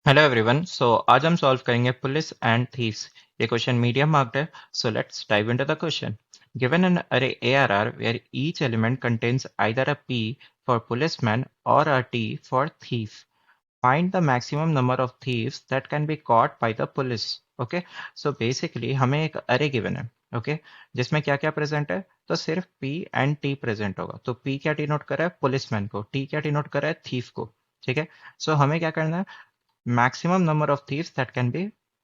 Hello everyone. आज हम solve करेंगे पुलिस एंड थीव्स। ये क्वेश्चन मीडियम मार्क्ड है। Let's dive into the question. Given an अरे ARR where each element contains either a P for policeman or a T for thief. Find the maximum number of thieves that can be caught by the police. Okay, so basically हमें एक अरे given है। Okay, जिसमें क्या क्या present है? तो सिर्फ P एंड T प्रेजेंट होगा। तो P क्या डिनोट कर रहा है? पुलिसमैन को। T क्या डिनोट कर रहा है? थीफ को। ठीक है, सो हमें क्या करना है? Maximum number of thieves that can be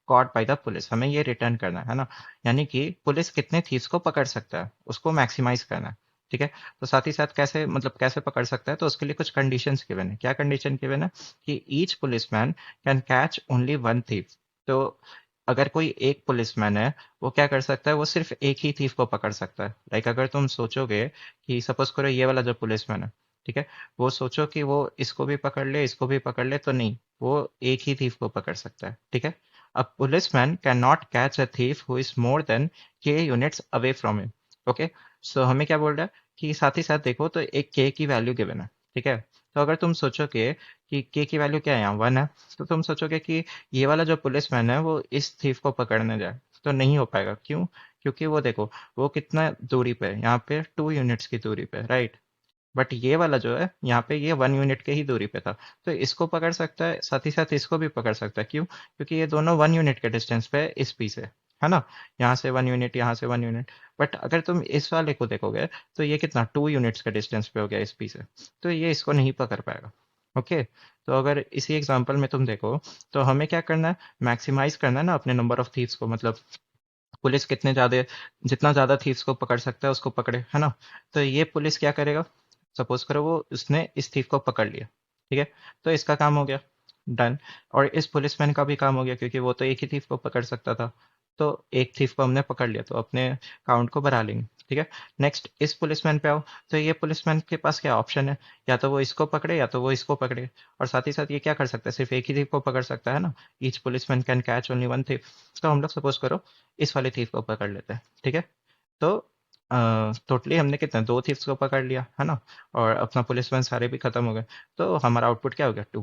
caught by the police, हमें ये रिटर्न करना है ना। यानी कि पुलिस कितने थीव्स को पकड़ सकता है, उसको मैक्सिमाइज करना है। ठीक है, तो साथ ही साथ कैसे, मतलब कैसे पकड़ सकता है, तो उसके लिए कुछ कंडीशंस गिवन है। क्या कंडीशन गिवन है? कि each policeman can catch only one thief. तो अगर कोई एक पुलिसमैन है, वो क्या कर सकता है? वो सिर्फ एक ही थीव को पकड़ सकता है। लाइक अगर तुम सोचोगे कि सपोज करो ये वाला जो पुलिसमैन है, ठीक है, वो सोचो कि वो इसको भी पकड़ ले, इसको भी पकड़ ले, तो नहीं, वो एक ही थीफ को पकड़ सकता है। ठीक है, a policeman can not catch a thief who is more than K units away from him. Okay, so हमें क्या बोल रहा है कि साथ ही साथ देखो तो एक के की वैल्यू गिवन है। ठीक है, तो अगर तुम सोचोगे कि के की वैल्यू क्या है, यहाँ 1 है, तो तुम सोचोगे कि ये वाला जो पुलिसमैन है वो इस थीफ को पकड़ने जाए, तो नहीं हो पाएगा। क्यों? क्योंकि वो देखो, वो कितना दूरी पे है, यहाँ पे 2 यूनिट्स की दूरी पे, राइट। बट ये वाला जो है यहाँ पे, ये 1 यूनिट के ही दूरी पे था। तो इसको पकड़ सकता है, साथ ही साथ इसको भी पकड़ सकता है। क्यों? क्योंकि ये दोनों 1 यूनिट के डिस्टेंस पे है इस पी से, है ना। यहाँ से 1 यूनिट, यहाँ से 1 यूनिट। बट अगर तुम इस वाले को देखोगे, तो ये कितना 2 यूनिट्स के डिस्टेंस पे हो गया इस पी से। तो ये इसको नहीं पकड़ पाएगा। ओके, तो अगर इसी एग्जाम्पल में तुम देखो, तो हमें क्या करना है? मैक्सिमाइज करना है ना अपने नंबर ऑफ थीव्स को। मतलब पुलिस कितने ज्यादा, जितना ज्यादा थीव्स को पकड़ सकता है उसको पकड़े, है ना। तो ये पुलिस क्या करेगा? सपोज करो वो उसने इस थीफ को पकड़ लिया। ठीक है, तो इसका काम हो गया, डन। और इस पुलिसमैन का भी काम हो गया, क्योंकि वो तो एक ही थीफ को पकड़ सकता था। तो एक थीफ को हमने पकड़ लिया, तो अपने काउंट को बढ़ा लेंगे। ठीक है, नेक्स्ट इस पुलिसमैन पे आओ। तो ये पुलिसमैन के पास क्या ऑप्शन है? या तो वो इसको पकड़े, या तो वो इसको पकड़े। और साथ ही साथ ये क्या कर सकता है? सिर्फ एक ही थीफ को पकड़ सकता है ना। Each policeman can catch only one thief. तो हम लोग सपोज करो इस वाले थीफ को पकड़ लेते हैं। ठीक है, तो टोटली हमने कितना, 2 थीफ्स को पकड़ लिया, है ना। और अपना पुलिसमैन सारे भी खत्म हो गए। तो हमारा आउटपुट क्या हो गया? 2।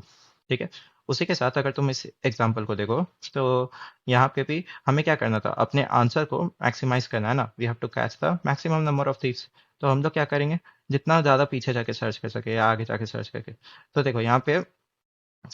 ठीक है, उसी के साथ अगर तुम इस एग्जांपल को देखो, तो यहाँ पे भी हमें क्या करना था? अपने आंसर को मैक्सिमाइज करना है ना। We have to catch the maximum number of thieves. तो हम लोग क्या करेंगे? जितना ज़्यादा पीछे जाके सर्च कर सके, या आगे जाके सर्च करके। तो देखो यहाँ पे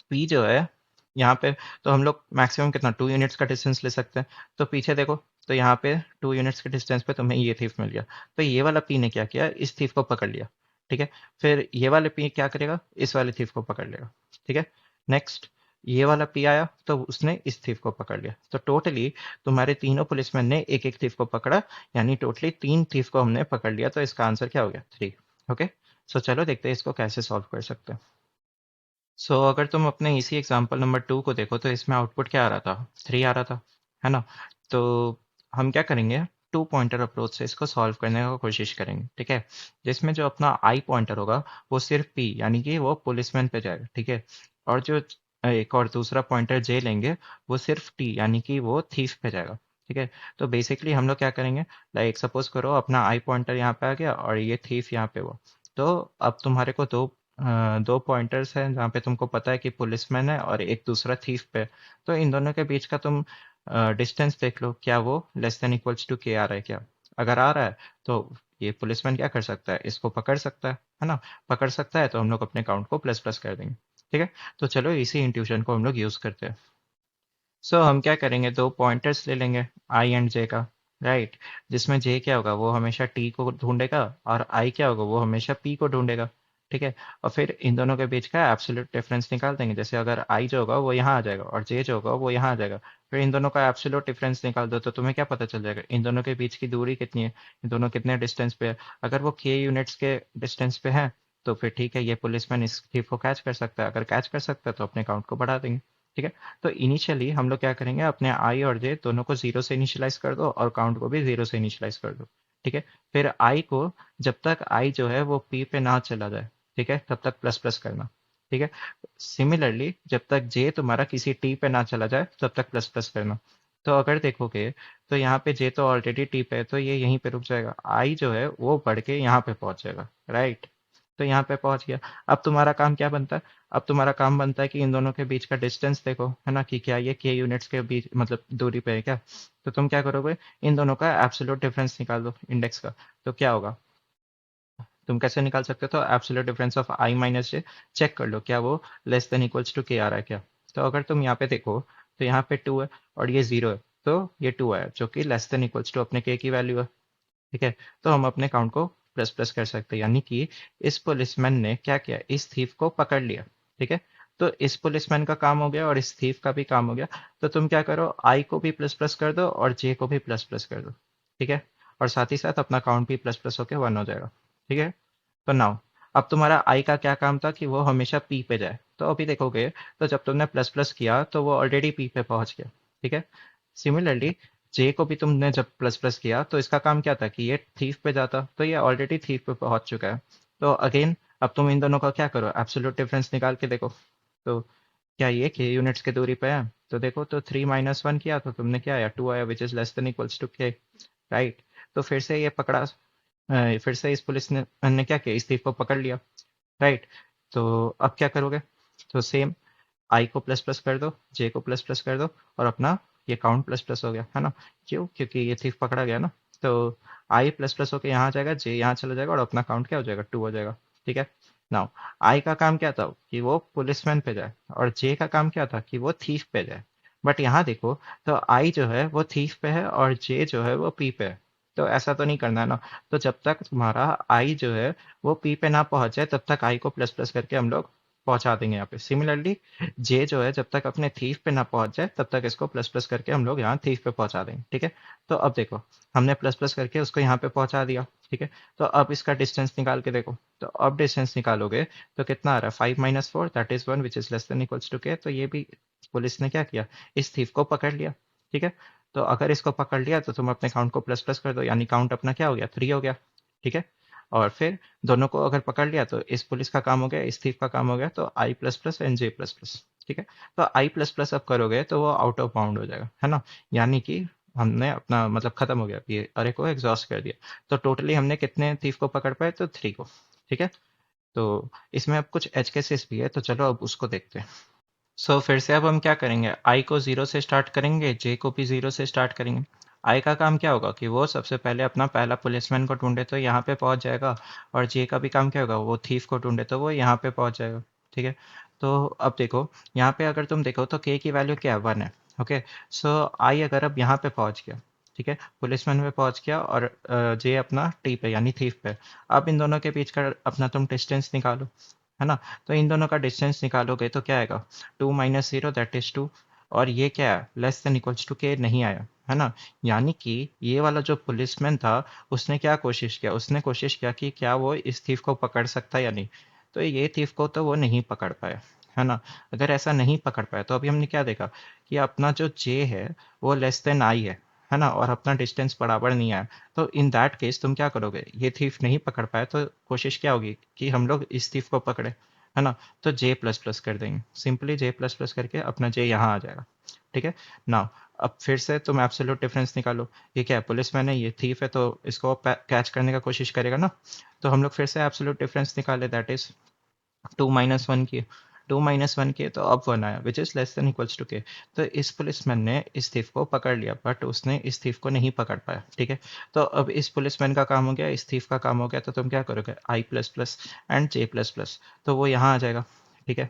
पी जो है, यहाँ पे, तो हम लोग मैक्सिमम कितना, 2 यूनिट्स का डिस्टेंस ले सकते हैं। तो पीछे देखो, तो यहाँ पे 2 यूनिट्स के डिस्टेंस पे तुम्हें ये थीफ मिल गया। तो ये वाला पी ने क्या किया? इस थीफ को पकड़ लिया। ठीक है, फिर ये वाले पी क्या करेगा? इस वाले थीफ को पकड़ लेगा। ठीक है, नेक्स्ट ये वाला पी आया, तो उसने इस थीफ को पकड़ लिया। तो टोटली तुम्हारे तीनों पुलिसमैन ने एक एक थीफ को पकड़ा, यानी टोटली 3 थीफ को हमने पकड़ लिया। तो इसका आंसर क्या हो गया? 3। ओके, सो चलो देखते हैं इसको कैसे सॉल्व कर सकते हैं। अगर तुम अपने इसी एग्जांपल नंबर 2 को देखो, तो इसमें आउटपुट क्या आ रहा था? 3 आ रहा था, है ना। तो हम क्या करेंगे? 2 पॉइंटर अप्रोच से इसको सॉल्व करने का कोशिश करेंगे। ठीक है, जिसमें जो अपना आई पॉइंटर होगा, वो सिर्फ पी, यानी कि वो पुलिसमैन पे जाएगा। ठीक है, और जो एक और दूसरा पॉइंटर जे लेंगे, वो सिर्फ टी, यानी कि वो थीफ पे जाएगा। ठीक है, तो बेसिकली हम लोग क्या करेंगे? लाइक सपोज करो अपना आई पॉइंटर यहाँ पे आ गया, और ये थीफ यहाँ पे हुआ। तो अब तुम्हारे को 2 पॉइंटर्स हैं जहाँ पे तुमको पता है कि पुलिसमैन है, और एक दूसरा थीफ पे। तो इन दोनों के बीच का तुम डिस्टेंस देख लो, क्या वो लेस देन इक्वल्स टू के आ रहा है क्या? अगर आ रहा है, तो ये पुलिसमैन क्या कर सकता है? इसको पकड़ सकता है ना। पकड़ सकता है, तो हम लोग अपने काउंट को प्लस प्लस कर देंगे। ठीक है, तो चलो इसी इंट्यूशन को हम लोग यूज करते हैं। हम क्या करेंगे? 2 पॉइंटर्स ले लेंगे, आई एंड जे का, राइट। जिसमें जे क्या होगा? वो हमेशा टी को ढूंढेगा, और आई क्या होगा? वो हमेशा पी को ढूंढेगा। ठीक है, और फिर इन दोनों के बीच का एब्सोल्यूट डिफरेंस निकाल देंगे। जैसे अगर आई जो होगा वो यहाँ आ जाएगा, और जे जो होगा वो यहाँ आ जाएगा। फिर इन दोनों का एब्सोल्यूट डिफरेंस निकाल दो, तो तुम्हें क्या पता चल जाएगा? इन दोनों के बीच की दूरी कितनी है, इन दोनों कितने डिस्टेंस पे है। अगर वो के यूनिट्स के डिस्टेंस पे है, तो फिर ठीक है, ये पुलिसमैन इस थीफ को कैच कर सकता है। अगर कैच कर सकता है, तो अपने काउंट को बढ़ा देंगे। ठीक है, तो इनिशियली हम लोग क्या करेंगे? अपने आई और जे दोनों को 0 से इनिशियलाइज कर दो, और काउंट को भी 0 से इनिशियलाइज कर दो। ठीक है, फिर आई को, जब तक आई जो है वो पी पे ना चला जाए, ठीक है, तब तक प्लस प्लस करना। ठीक है, सिमिलरली जब तक जे तुम्हारा किसी टी पे ना चला जाए, तब तक प्लस प्लस करना। तो अगर देखोगे, तो यहाँ पे जे तो ऑलरेडी टी पे है, तो ये यहीं पे रुक जाएगा। आई जो है वो बढ़ के यहाँ पे पहुंच जाएगा, राइट। तो यहाँ पे पहुंच गया। अब तुम्हारा काम क्या बनता है? अब तुम्हारा काम बनता है कि इन दोनों के बीच का डिस्टेंस देखो, है ना, कि क्या ये के यूनिट्स के बीच मतलब दूरी पे है क्या। तो तुम क्या करोगे, इन दोनों का एब्सोल्यूट डिफरेंस निकाल दो इंडेक्स का। तो क्या होगा, तुम कैसे निकाल सकते हो? तो absolute difference of I minus j, check कर लो क्या वो लेस देन इक्वल्स टू के आ रहा है क्या। तो अगर तुम यहाँ पे देखो तो यहाँ पे 2 है और ये 0 है, तो ये 2 आया जो कि लेस देन इक्वल्स टू अपने के की वैल्यू है। ठीक है, तो हम अपने काउंट को प्लस प्लस कर सकते हैं, यानी कि इस पुलिसमैन ने क्या किया, इस थीफ को पकड़ लिया। ठीक है, तो इस पुलिसमैन का काम हो गया और इस थीफ का भी काम हो गया। तो तुम क्या करो, आई को भी प्लस प्लस कर दो और जे को भी प्लस प्लस कर दो। ठीक है, और साथ ही साथ अपना काउंट भी प्लस प्लस होकर 1 हो जाएगा। ठीक है, तो नाउ अब तुम्हारा आई का क्या काम था कि वो हमेशा पी पे जाए। तो अभी देखोगे, तो जब तुमने प्लस प्लस किया तो वो ऑलरेडी पी पे पहुंच गया। ठीक है, सिमिलरली जे को भी तुमने जब प्लस प्लस किया तो इसका काम क्या था कि ये थीफ पे जाता, तो ये ऑलरेडी थीफ पे पहुंच चुका है। तो अगेन अब तुम इन दोनों का क्या करो, एब्सोल्यूट डिफरेंस निकाल के देखो। तो क्या ये के यूनिट्स के दूरी पे है? तो देखो, तो 3 - 1 किया तो तुमने क्या आया, 2 आया, which is less than equals to k. Right, तो फिर से ये पकड़ा, फिर से इस पुलिस ने क्या किया, इस थीफ को पकड़ लिया। राइट, तो अब क्या करोगे, तो सेम आई को प्लस प्लस कर दो, जे को प्लस प्लस कर दो, और अपना ये काउंट प्लस प्लस हो गया, है ना। क्यों? क्योंकि ये थीफ पकड़ा गया ना। तो आई प्लस प्लस होकर यहाँ आ जाएगा, जे यहाँ चला जाएगा और अपना काउंट क्या हो जाएगा, 2 हो जाएगा। ठीक है, नाउ आई का काम क्या था कि वो पुलिसमैन पे जाए, और जे का काम क्या था कि वो थीफ पे जाए। बट यहाँ देखो, तो आई जो है वो थीफ पे है और जे जो है वो पी पे है। तो ऐसा तो नहीं करना है ना। तो जब तक तुम्हारा आई जो है वो पी पे ना पहुंच जाए, तब तक आई को प्लस प्लस करके हम लोग पहुंचा देंगे यहाँ पे। सिमिलरली जे जो है जब तक अपने थीफ पे ना पहुंच जाए, तब तक इसको प्लस प्लस करके हम लोग यहाँ थीफ पे पहुंचा देंगे। ठीक है, तो अब देखो, हमने प्लस प्लस करके उसको यहाँ पे पहुंचा दिया। ठीक है, तो अब इसका डिस्टेंस निकाल के देखो। तो अब डिस्टेंस निकालोगे तो कितना आ रहा है, 5 - 4 that is 1 which is less than equals to k. तो ये भी पुलिस ने क्या किया, इस थीफ को पकड़ लिया। ठीक है, तो अगर इसको पकड़ लिया तो तुम अपने काउंट को प्लस प्लस कर दो, यानी काउंट अपना क्या हो गया, 3 हो गया। ठीक है, और फिर दोनों को अगर पकड़ लिया तो इस पुलिस का काम हो गया, इस थीफ का काम हो गया, तो I plus plus and J plus plus. ठीक है, तो आई प्लस प्लस अब करोगे तो वो आउट ऑफ बाउंड हो जाएगा, है ना। यानी कि हमने अपना मतलब खत्म हो गया, ये अरे को एग्जॉस्ट कर दिया। तो टोटली हमने कितने थीफ को पकड़ पाए, तो 3 को। ठीक है, तो इसमें अब कुछ एज केसेस भी है, तो चलो अब उसको देखते हैं। सो फिर से अब हम क्या करेंगे, आई को 0 से स्टार्ट करेंगे, जे को भी 0 से स्टार्ट करेंगे। आई का काम क्या होगा कि वो सबसे पहले अपना पहला पुलिसमैन को ढूंढे तो यहाँ पे पहुंच जाएगा। और जे का भी काम क्या होगा, वो थीफ को ढूंढे तो वो यहाँ पे पहुंच जाएगा। ठीक है, तो अब देखो, यहाँ पे अगर तुम देखो तो के की वैल्यू क्या है, 1 है। ओके, सो आई अगर अब यहाँ पे पहुंच गया, ठीक है, पुलिसमैन पे पहुंच गया, और जे अपना टी पे यानी थीफ पे। अब इन दोनों के बीच का अपना तुम डिस्टेंस निकालो, है ना। तो इन दोनों का डिस्टेंस निकालोगे तो क्या आएगा, 2 - 0 दैट इज 2। और ये क्या है, लेस देन इक्वल्स टू के नहीं आया, है ना। यानी कि ये वाला जो पुलिसमैन था, उसने क्या कोशिश किया, उसने कोशिश किया कि क्या वो इस थीफ को पकड़ सकता है या नहीं। तो ये थीफ को तो वो नहीं पकड़ पाया, है ना। अगर ऐसा नहीं पकड़ पाया तो अभी हमने क्या देखा कि अपना जो जे है वो लेस देन आई है ना, और अपना डिस्टेंस बराबर नहीं आया। तो इन दैट केस तुम क्या करोगे, ये थीफ नहीं पकड़ पाए तो कोशिश क्या होगी कि हम लोग इस थीफ को पकड़े, है ना। तो जे प्लस प्लस कर देंगे, सिंपली जे प्लस प्लस करके अपना जे यहाँ आ जाएगा। ठीक है, नाउ अब फिर से तुम एब्सोल्यूट डिफरेंस निकालो। ये क्या है, पुलिस मैन है, ये थीफ है, तो इसको कैच करने का कोशिश करेगा ना। तो हम लोग फिर से एब्सोल्यूट डिफरेंस निकाले, दैट इज 2 - 1 की। 2 - 1 किए तो अब 1 आया, which is less than equals to k. तो इस पुलिसमैन ने इस थीफ को पकड़ लिया, बट उसने इस थीफ को नहीं पकड़ पाया। ठीक है, तो अब इस पुलिसमैन का काम हो गया, इस थीफ का काम हो गया, तो तुम क्या करोगे, I plus plus and J plus plus, तो वो यहाँ आ जाएगा। ठीक है,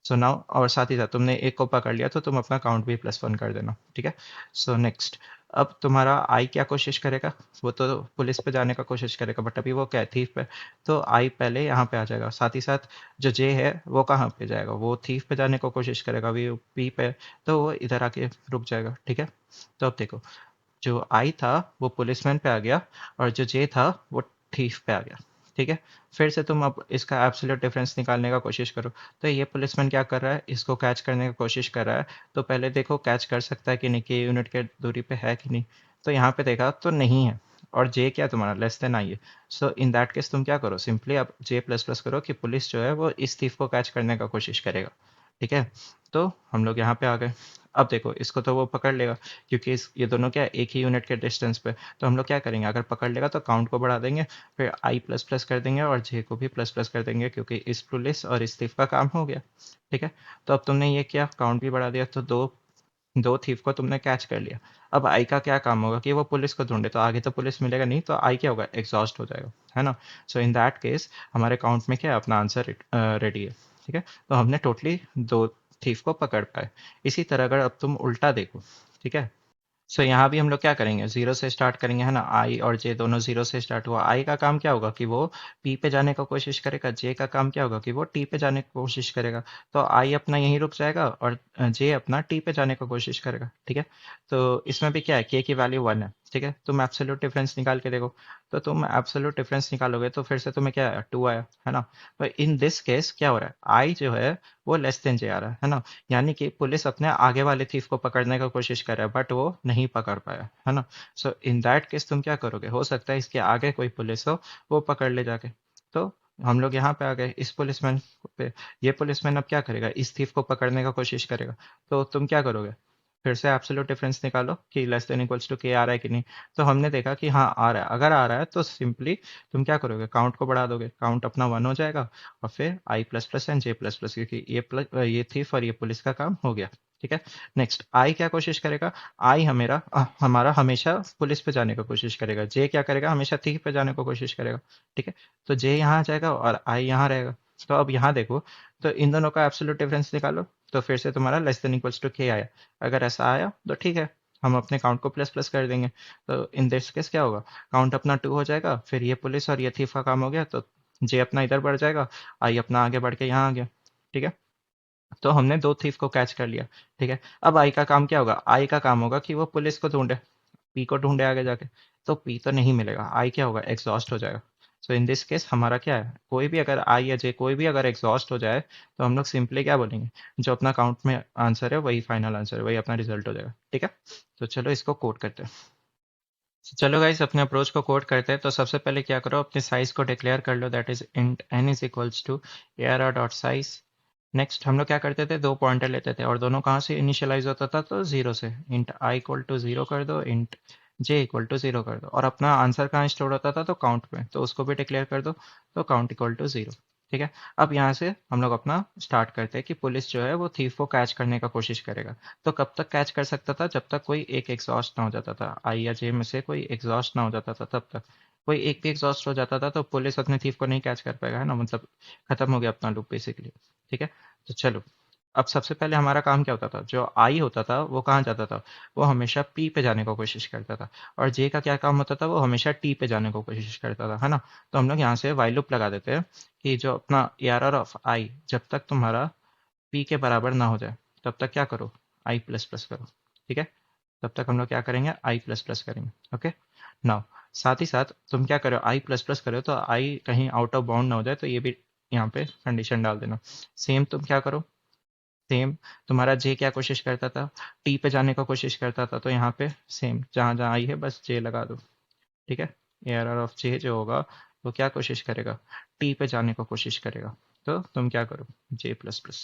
सो नाउ, और साथ ही साथ तुमने एक को पकड़ लिया तो तुम अपना काउंट भी +1 कर देना। ठीक है, सो नेक्स्ट, अब तुम्हारा आई क्या कोशिश करेगा, वो तो पुलिस पे जाने का कोशिश करेगा, बट अभी वो क्या है, थीफ पे। तो आई पहले यहाँ पे आ जाएगा, साथ ही साथ जो जे है वो कहाँ पे जाएगा, वो थीफ पे जाने को कोशिश करेगा, अभी पी पे, तो वो इधर आके रुक जाएगा। ठीक है, तो अब देखो, जो आई था वो पुलिसमैन पे आ गया, और जो जे था वो थीफ पे आ गया। ठीक है, फिर से तुम अब इसका एब्सोल्यूट डिफरेंस निकालने का कोशिश करो। तो ये पुलिसमैन क्या कर रहा है, इसको कैच करने की कोशिश कर रहा है। तो पहले देखो कैच कर सकता है कि नहीं, कि यूनिट के दूरी पे है कि नहीं। तो यहाँ पे देखा तो नहीं है, और जे क्या तुम्हारा लेस देन आई है। सो इन दैट केस तुम क्या करो, सिंपली अब जे प्लस प्लस करो कि पुलिस जो है वो इस थीफ को कैच करने का कोशिश करेगा। ठीक है, तो हम लोग यहाँ पे आ गए। अब देखो इसको तो वो पकड़ लेगा क्योंकि ये दोनों क्या है, एक ही यूनिट के डिस्टेंस पे। तो हम लोग क्या करेंगे, अगर पकड़ लेगा तो काउंट को बढ़ा देंगे, फिर आई प्लस प्लस कर देंगे और जे को भी प्लस प्लस कर देंगे, क्योंकि इस पुलिस और इस थीफ का काम हो गया। ठीक है, तो अब तुमने ये किया, काउंट भी बढ़ा दिया, तो दो दो थीफ को तुमने कैच कर लिया। अब आई का क्या काम होगा कि वो पुलिस को ढूंढे, तो आगे तो पुलिस मिलेगा नहीं, तो आई क्या होगा, एग्जॉस्ट हो जाएगा, है ना। सो इन दैट केस हमारे काउंट में क्या है, अपना आंसर रेडी है। ठीक है, तो हमने टोटली दो थीफ को पकड़ पाए। इसी तरह अगर अब तुम उल्टा देखो, ठीक है, सो यहाँ भी हम लोग क्या करेंगे, जीरो से स्टार्ट करेंगे, है ना। आई और जे दोनों जीरो से स्टार्ट हुआ। आई का काम क्या होगा कि वो पी पे जाने का कोशिश करेगा, जे का काम क्या होगा कि वो टी पे जाने की कोशिश करेगा। तो आई अपना यहीं रुक जाएगा और जे अपना टी पे जाने का कोशिश करेगा। ठीक है, तो इसमें भी क्या है, के की वैल्यू 1 है। ठीक है, तुम एब्सोल्यूट डिफरेंस निकाल के देखो, तो तुम एब्सोल्यूट डिफरेंस निकालोगे तो फिर से तुम्हें क्या आया, 2 आया, है ना। तो इन दिस केस क्या हो रहा है, आई जो है वो लेस देन जे आ रहा है ना। यानी कि पुलिस अपने आगे वाले थीफ को पकड़ने का कोशिश कर रहा है, बट वो नहीं पकड़ पाया, है ना। सो इन दैट केस तुम क्या करोगे, हो सकता है इसके आगे कोई पुलिस हो, वो पकड़ ले जाके। तो हम लोग यहाँ पे आ गए इस पुलिसमैन पे। ये पुलिसमैन अब क्या करेगा, इस थीफ को पकड़ने का कोशिश करेगा। तो तुम क्या करोगे, फिर से एब्सोल्यूट डिफरेंस निकालो कि लेस देन इक्वल्स टू के आ रहा है कि नहीं। तो हमने देखा कि हाँ आ रहा है। अगर आ रहा है तो सिंपली तुम क्या करोगे, काउंट को बढ़ा दोगे, काउंट अपना 1 हो जाएगा, और फिर I plus plus and J plus plus, क्योंकि ये थीफ और ये पुलिस का काम हो गया। ठीक है, नेक्स्ट आई क्या कोशिश करेगा, आई हमारा हमेशा पुलिस पे जाने की कोशिश करेगा। जे क्या करेगा, हमेशा थीफ पे जाने की कोशिश करेगा। ठीक है, तो जे यहाँ आ जाएगा और आई यहाँ रहेगा। तो अब यहाँ देखो, तो इन दोनों का एब्सोल्यूट डिफरेंस निकालो, तो फिर से तुम्हारा लेस देन इक्वल्स टू के आया। अगर ऐसा आया तो ठीक है, हम अपने काउंट को प्लस प्लस कर देंगे। तो इन दिस केस क्या होगा, काउंट अपना 2 हो जाएगा, फिर ये पुलिस और ये थीफ का काम हो गया, तो जे अपना इधर बढ़ जाएगा, आई अपना आगे बढ़ के यहाँ आ गया। ठीक है, तो हमने दो थीफ को कैच कर लिया। ठीक है, अब आई का काम क्या होगा, आई का काम होगा कि वो पुलिस को ढूंढे, पी को ढूंढे आगे जाके। तो पी तो नहीं मिलेगा, आई क्या होगा, एग्जॉस्ट हो जाएगा। सो इन दिस केस हमारा क्या है, कोई भी अगर आई या जे कोई भी अगर एग्जॉस्ट हो जाए, तो हम लोग सिंपली क्या बोलेंगे, जो अपना काउंट में आंसर है वही फाइनल आंसर है, वही अपना रिजल्ट हो जाएगा। ठीक है, तो चलो इसको कोड करते हैं। चलो गाइस अपने अप्रोच को कोड करते हैं। तो सबसे पहले क्या करो, अपने साइज को डिक्लेयर कर लो, that is int N is equals to ARR dot size. Next हम लोग क्या करते थे, दो पॉइंटर लेते थे और दोनों कहाँ से इनिशियलाइज होता था, तो जीरो से। Int i equal to zero कर दो, int j equal to zero कर दो, और अपना आंसर कहाँ स्टोर होता था, तो काउंट में, तो उसको भी डिक्लेयर कर दो, तो काउंट इक्वल टू जीरो। ठीक है, अब यहाँ से हम लोग अपना स्टार्ट करते हैं कि पुलिस जो है वो थीफ को कैच करने का कोशिश करेगा। तो कब तक कैच कर सकता था, जब तक कोई एक एग्जॉस्ट ना हो जाता था, आई या जे में से कोई एग्जॉस्ट ना हो जाता था तब तक। कोई एक भी एग्जॉस्ट हो जाता था तो पुलिस अपने थीफ को नहीं कैच कर पाएगा, है ना, मतलब खत्म हो गया अपना लूप बेसिकली। ठीक है, तो चलो, अब सबसे पहले हमारा काम क्या होता था, जो आई होता था वो कहाँ जाता था, वो हमेशा पी पे जाने को कोशिश करता था। और जे का क्या काम होता था, वो हमेशा टी पे जाने को कोशिश करता था, है ना। तो हम लोग यहाँ से वाइल लूप लगा देते हैं कि जो अपना ARR ऑफ आई जब तक तुम्हारा पी के बराबर ना हो जाए, तब तक क्या करो, आई प्लस प्लस करो। ठीक है, तब तक हम लोग क्या करेंगे, आई प्लस प्लस करेंगे। ओके, नाउ साथ ही साथ तुम क्या करो, आई प्लस प्लस करो तो आई कहीं आउट ऑफ बाउंड ना हो जाए, तो ये भी यहाँ पे कंडीशन डाल देना। सेम तुम क्या करो, सेम तुम्हारा जे क्या कोशिश करता था, टी पे जाने का कोशिश करता था, तो यहाँ पे सेम जहाँ जहाँ आई है बस जे लगा दो। ठीक है, ARR ऑफ जे जो होगा वो क्या कोशिश करेगा, टी पे जाने को कोशिश करेगा। तो तुम क्या करो, जे प्लस प्लस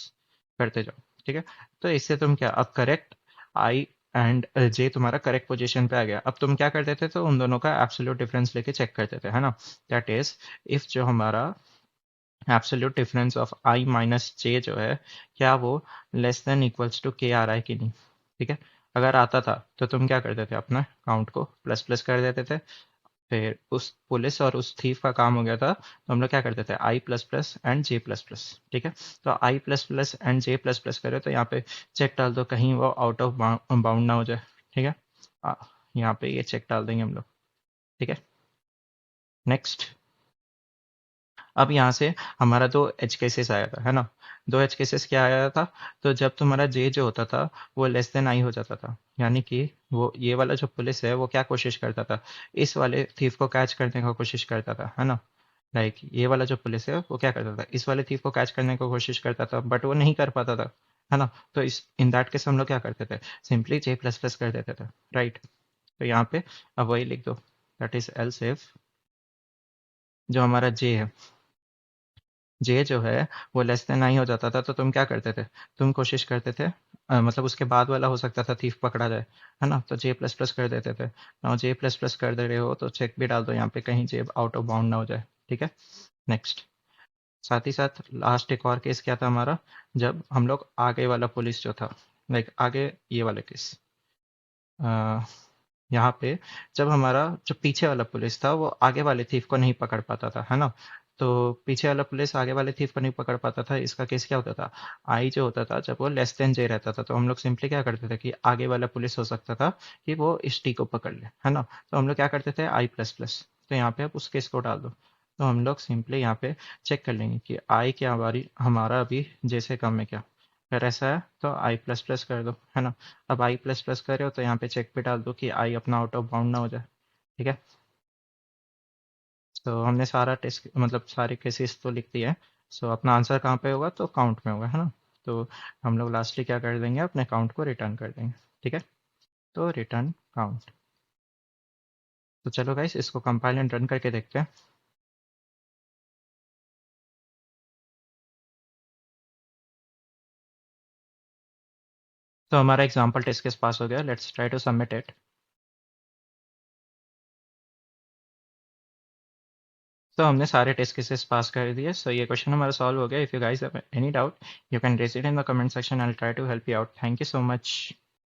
करते जाओ। ठीक है, तो इससे तुम क्या, अब करेक्ट आई एंड जे तुम्हारा करेक्ट पोजीशन पे आ गया। अब तुम क्या करते थे, तो उन दोनों का एब्सोल्यूट डिफरेंस लेके चेक करते थे, है ना। दैट इज, इफ जो हमारा absolute difference of I minus J जो है, क्या वो लेस देन इक्वल्स टू के आ रहा है कि नहीं। ठीक है, अगर आता था तो तुम क्या करते थे, अपना काउंट को प्लस प्लस कर देते थे। फिर उस पुलिस और उस थीफ का काम हो गया था, तो हम लोग क्या करते थे, I plus plus and J plus plus. ठीक है, तो I plus plus and J plus plus करे, तो यहाँ पे चेक डाल दो कहीं वो आउट ऑफ बाउंड ना हो जाए। ठीक है, आ, यहाँ पे ये चेक डाल देंगे हम लोग। ठीक है, नेक्स्ट, अब यहाँ से हमारा दो एज केसेस आया था, है ना। दो एज केसेस क्या आया था, तो जब तुम्हारा जे जो होता था वो लेस देन आई हो जाता था, यानी कि वो ये वाला जो पुलिस है वो क्या कोशिश करता था, इस वाले थीफ को कैच करने का कोशिश करता था, है ना। लाइक ये वाला जो पुलिस है वो क्या करता था, इस वाले थीफ को कैच करने की कोशिश करता था, बट वो नहीं कर पाता था, है ना। तो इस इन दैट केस हम लोग क्या करते थे, सिंपली जे प्लस प्लस कर देते थे, राइट। तो यहाँ पे अब वही लिख दो, दैट इज एल्स इफ जो हमारा जे है, जे जो है वो लेस देन आई हो जाता था, तो तुम क्या करते थे, तुम कोशिश करते थे मतलब उसके बाद वाला हो सकता था थीफ पकड़ा जाए, है ना? तो जे प्लस प्लस कर देते थे। नाउ जे प्लस प्लस कर दे रहे हो तो चेक भी डाल दो यहाँ पे, कहीं जे आउट ऑफ बाउंड ना हो जाए। ठीक है, नेक्स्ट। साथ ही साथ लास्ट एक और केस क्या था हमारा, जब हम लोग आगे वाला पुलिस जो था, लाइक आगे ये वाला केस, यहाँ पे जब हमारा जो पीछे वाला पुलिस था वो आगे वाले थीफ को नहीं पकड़ पाता था, है ना? तो पीछे वाला पुलिस आगे वाले थीफ को नहीं पकड़ पाता था, इसका केस क्या होता था, आई जो होता था जब वो लेस देन जे रहता था, तो हम लोग सिंपली क्या करते थे कि आगे वाला पुलिस हो सकता था कि वो इस टी को पकड़ ले, है ना? तो हम लोग क्या करते थे, आई प्लस प्लस। तो यहाँ पे आप उस केस को डाल दो, तो हम लोग सिंपली यहाँ पे चेक कर लेंगे कि आई क्या हमारी हमारा अभी जैसे कम है क्या। अगर ऐसा है तो आई प्लस प्लस कर दो, है ना? अब आई प्लस प्लस कर रहे हो तो यहाँ पे चेक पे डाल दो कि आई अपना आउट ऑफ बाउंड ना हो जाए। ठीक है, तो हमने सारा टेस्ट मतलब सारे केसेस तो लिख दिए। सो अपना आंसर कहाँ पे होगा, तो काउंट में होगा, है ना? तो हम लोग लास्टली क्या कर देंगे, अपने काउंट को रिटर्न कर देंगे। ठीक है, तो रिटर्न काउंट। तो चलो गाइस, इसको कंपाइल एंड रन करके देखते हैं। तो हमारा एग्जाम्पल टेस्ट केस पास हो गया, let's try to submit it. तो हमने सारे टेस्ट केसेस पास कर दिए, सो ये क्वेश्चन हमारा सॉल्व हो गया। If you guys have any doubt, you can raise it in the comment section, I will try to help you out. Thank you so much.